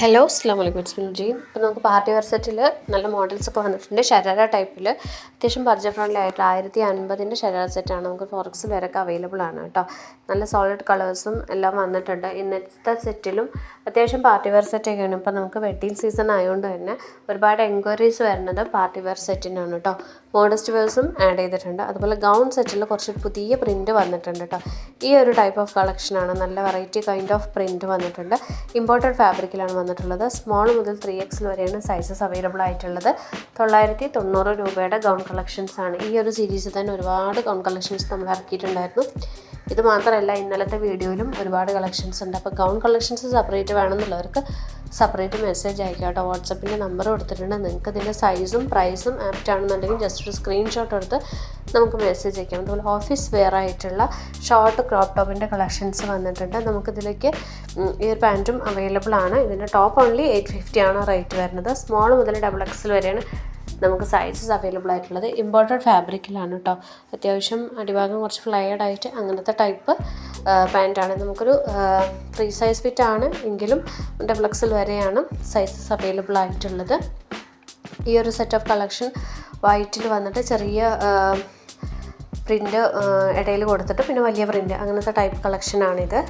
Hello അസ്സാം വലൈക്കും സ്മിൽജീൻ. ഇപ്പോൾ നമുക്ക് പാർട്ടി വെയർ സെറ്റിൽ നല്ല മോഡൽസൊക്കെ വന്നിട്ടുണ്ട്. ഷരാര ടൈപ്പിൽ അത്യാവശ്യം ബഡ്ജറ്റ് ഫ്രണ്ട്ലി ആയിട്ടുള്ള 1050 ഷരാര സെറ്റാണ്. നമുക്ക് ഫോറക്സിൽ വരെയൊക്കെ അവൈലബിൾ ആണ് കേട്ടോ. നല്ല സോളിഡ് കളേഴ്സും എല്ലാം വന്നിട്ടുണ്ട്. ഇന്നത്തെ സെറ്റിലും അത്യാവശ്യം പാർട്ടി വെയർ സെറ്റൊക്കെയാണ്. ഇപ്പോൾ നമുക്ക് വെഡ്ഡിങ് സീസൺ ആയതുകൊണ്ട് തന്നെ ഒരുപാട് എൻക്വയറീസ് വരുന്നത് പാർട്ടി വെയർ സെറ്റിനാണ് കേട്ടോ. മോഡസ്റ്റ് വെയർസും ആഡ് ചെയ്തിട്ടുണ്ട്. അതുപോലെ ഗൗൺ സെറ്റിൽ കുറച്ച് പുതിയ പ്രിൻറ്റ് വന്നിട്ടുണ്ട് കേട്ടോ. ഈ ഒരു ടൈപ്പ് ഓഫ് കളക്ഷനാണ്. നല്ല വെറൈറ്റി കൈൻഡ് ഓഫ് പ്രിൻറ്റ് വന്നിട്ടുണ്ട്. ഇമ്പോർട്ടഡ് ഫാബ്രിക്കിലാണ് വന്നിട്ടുള്ളത്. സ്മോൾ മുതൽ 3XL വരെയാണ് സൈസസ് അവൈലബിൾ ആയിട്ടുള്ളത്. 990 രൂപയുടെ ഗൗൺ കളക്ഷൻസ് ആണ്. ഈ ഒരു സീരീസിൽ തന്നെ ഒരുപാട് ഗൗൺ കളക്ഷൻസ് നമ്മൾ ഇറക്കിയിട്ടുണ്ടായിരുന്നു. ഇത് മാത്രമല്ല, ഇന്നലത്തെ വീഡിയോയിലും ഒരുപാട് കളക്ഷൻസ് ഉണ്ട്. അപ്പോൾ ഗൗൺ കളക്ഷൻസ് സെപ്പറേറ്റ് വേണമെന്നുള്ളവർക്ക് സെപ്പറേറ്റ് മെസ്സേജ് അയക്കാം കേട്ടോ. വാട്സപ്പിൻ്റെ നമ്പർ കൊടുത്തിട്ടുണ്ട്. നിങ്ങൾക്ക് ഇതിൻ്റെ സൈസും പ്രൈസും ആപ്റ്റ് ആണെന്നുണ്ടെങ്കിൽ ജസ്റ്റ് ഒരു സ്ക്രീൻഷോട്ട് എടുത്ത് നമുക്ക് മെസ്സേജ് അയക്കാം. അതുപോലെ ഓഫീസ് വെയർ ആയിട്ടുള്ള ഷോർട്ട് ക്രോപ്പ് ടോപ്പിൻ്റെ കളക്ഷൻസ് വന്നിട്ടുണ്ട്. നമുക്കിതിലേക്ക് ഈ ഒരു പാൻറ്റും അവൈലബിൾ ആണ്. ഇതിൻ്റെ ടോപ്പ് ഓൺലി 850 ആണ് റേറ്റ് വരുന്നത്. സ്മോൾ മുതൽ XXL വരെയാണ് നമുക്ക് സൈസസ് അവൈലബിൾ ആയിട്ടുള്ളത്. ഇമ്പോർട്ടഡ് ഫാബ്രിക്കിലാണ് കേട്ടോ. അത്യാവശ്യം അടിഭാഗം കുറച്ച് ഫ്ലയേഡ് ആയിട്ട് അങ്ങനത്തെ ടൈപ്പ് പാൻറ്റാണ്. നമുക്കൊരു 3 സൈസ് ഫിറ്റ് ആണ് എങ്കിലും XXL വരെയാണ് സൈസസ് അവൈലബിൾ ആയിട്ടുള്ളത്. ഈ ഒരു സെറ്റ് ഓഫ് കളക്ഷൻ വൈറ്റിൽ വന്നിട്ട് ചെറിയ പ്രിൻ്റ് ഇടയിൽ കൊടുത്തിട്ട് പിന്നെ വലിയ പ്രിൻ്റ് അങ്ങനത്തെ ടൈപ്പ് കളക്ഷനാണിത്.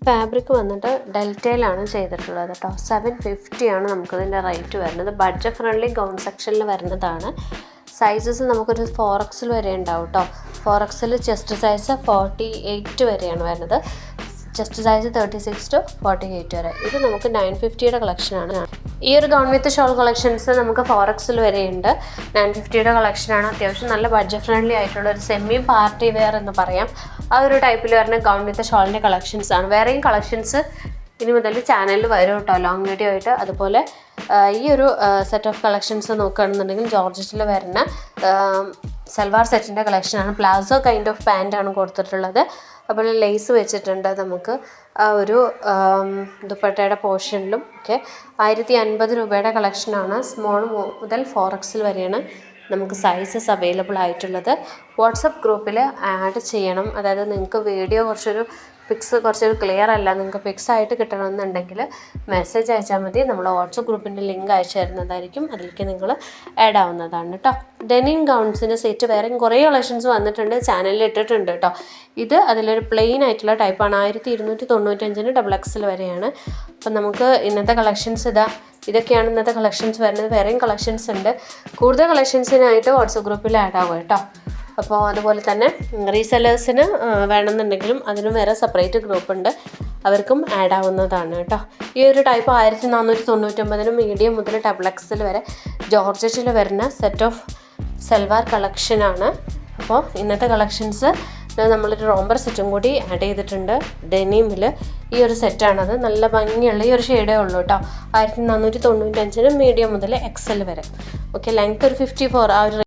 ഫാബ്രിക് വന്നിട്ട് ഡെൽറ്റയിലാണ് ചെയ്തിട്ടുള്ളത് കേട്ടോ. 750 ആണ് നമുക്കിതിൻ്റെ റേറ്റ് വരുന്നത്. ബഡ്ജറ്റ് ഫ്രണ്ട്ലി ഗൗൺ സെക്ഷനിൽ വരുന്നതാണ്. സൈസസ് നമുക്കൊരു 4XL വരെ ഉണ്ടാവും കേട്ടോ. 4XL ചെസ്റ്റ് സൈസ് 48 വരെയാണ് വരുന്നത്. ചെസ്റ്റ് സൈസ് 36 to 48 വരെ. ഇത് നമുക്ക് 950യുടെ കളക്ഷനാണ്. ഈ ഒരു ഗൗൺ വിത്ത് ഷോൾ കളക്ഷൻസ് നമുക്ക് 4XL വരെയുണ്ട്. 950യുടെ കളക്ഷനാണ്. അത്യാവശ്യം നല്ല ബഡ്ജറ്റ് ഫ്രണ്ട്ലി ആയിട്ടുള്ള ഒരു സെമി പാർട്ടി വെയർ എന്ന് പറയാം. ആ ഒരു ടൈപ്പിൽ വരുന്ന ഗൗൺ വിത്ത് ഷോളിൻ്റെ കളക്ഷൻസ് ആണ്. വേറെയും കളക്ഷൻസ് ഇനി മുതൽ ചാനലിൽ വരും കേട്ടോ, ലോങ് വീഡിയോ ആയിട്ട്. അതുപോലെ ഈ ഒരു സെറ്റ് ഓഫ് കളക്ഷൻസ് നോക്കുകയാണെന്നുണ്ടെങ്കിൽ ജോർജറ്റിൽ വരുന്ന സൽവാർ സെറ്റിൻ്റെ കളക്ഷനാണ്. പ്ലാസോ കൈൻഡ് ഓഫ് പാൻറ്റാണ് കൊടുത്തിട്ടുള്ളത്. അതുപോലെ ലേസ് വെച്ചിട്ടുണ്ട്. നമുക്ക് ആ ഒരു ദുപ്പട്ടയുടെ പോർഷനിലും ഒക്കെ 1050 രൂപയുടെ കളക്ഷനാണ്. സ്മോൾ മുതൽ 4XL വരെയാണ് നമുക്ക് സൈസസ് അവൈലബിൾ ആയിട്ടുള്ളത്. വാട്സപ്പ് ഗ്രൂപ്പിൽ ആഡ് ചെയ്യണം. അതായത് നിങ്ങൾക്ക് വീഡിയോ കുറച്ചൊരു ക്ലിയർ അല്ല, നിങ്ങൾക്ക് പിക്സ് ആയിട്ട് കിട്ടണമെന്നുണ്ടെങ്കിൽ മെസ്സേജ് അയച്ചാൽ മതി. നമ്മൾ വാട്സപ്പ് ഗ്രൂപ്പിൻ്റെ ലിങ്ക് അയച്ചു തരുന്നതായിരിക്കും. അതിലേക്ക് നിങ്ങൾ ആഡ് ആവുന്നതാണ് കേട്ടോ. ഡെനിം ഗൗൺസിൻ്റെ സെറ്റ് വേറെയും കുറേ കളക്ഷൻസ് വന്നിട്ടുണ്ട്, ചാനലിൽ ഇട്ടിട്ടുണ്ട് കേട്ടോ. ഇത് അതിലൊരു പ്ലെയിൻ ആയിട്ടുള്ള ടൈപ്പാണ്. 1295-ന് XXL വരെയാണ്. അപ്പം നമുക്ക് ഇന്നത്തെ കളക്ഷൻസ് ഇതൊക്കെയാണ് ഇന്നത്തെ കളക്ഷൻസ് വരുന്നത്. വേറെയും കളക്ഷൻസ് ഉണ്ട്. കൂടുതൽ കളക്ഷൻസിനായിട്ട് വാട്സപ്പ് ഗ്രൂപ്പിൽ ആഡ് ആവുക കേട്ടോ. അപ്പോൾ അതുപോലെ തന്നെ റീസെല്ലേഴ്സിന് വേണമെന്നുണ്ടെങ്കിലും അതിനും വേറെ സെപ്പറേറ്റ് ഗ്രൂപ്പ് ഉണ്ട്, അവർക്കും ആഡ് ആവുന്നതാണ് കേട്ടോ. ഈ ഒരു ടൈപ്പ് 1499-ന് മീഡിയം മുതൽ XXL വരെ ജോർജറ്റിൽ വരുന്ന സെറ്റ് ഓഫ് സൽവാർ കളക്ഷനാണ്. അപ്പോൾ ഇന്നത്തെ കളക്ഷൻസ് നമ്മളൊരു റോംബർ സെറ്റും കൂടി ആഡ് ചെയ്തിട്ടുണ്ട്. ഡെനിമിൽ ഈ ഒരു സെറ്റാണത്. നല്ല ഭംഗിയുള്ള ഈ ഒരു ഷെയ്ഡേ ഉള്ളൂ കേട്ടോ. 1495-ന് മീഡിയം മുതൽ XL വരെ. ഓക്കെ, ലെങ്ത് ഒരു 54 ആ ഒരു